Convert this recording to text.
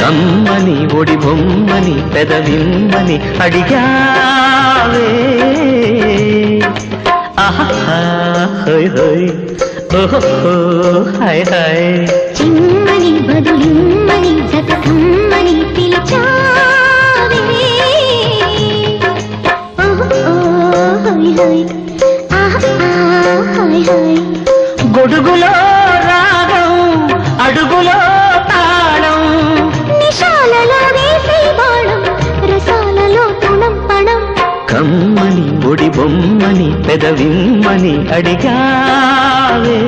కమ్మని ఒడి బొమ్మని పెదవిమ్మని అడిగావే ఆహా హోయ్ హోయ్ ఓహో హాయ్ హాయ్ చిమ్మని బదులిమ్మని జతకమ్మని పిలిచావే ఓహో హాయ్ హాయ్ ఆహా హాయ్ హాయ్ గొడుగులో రాగం అడుగులో తాళం నిశాలలో వేసే బాణం రసాలలో తుణం పణం కమ్మని ఒడి బొమ్మని పెదవిమ్మని అడిగావే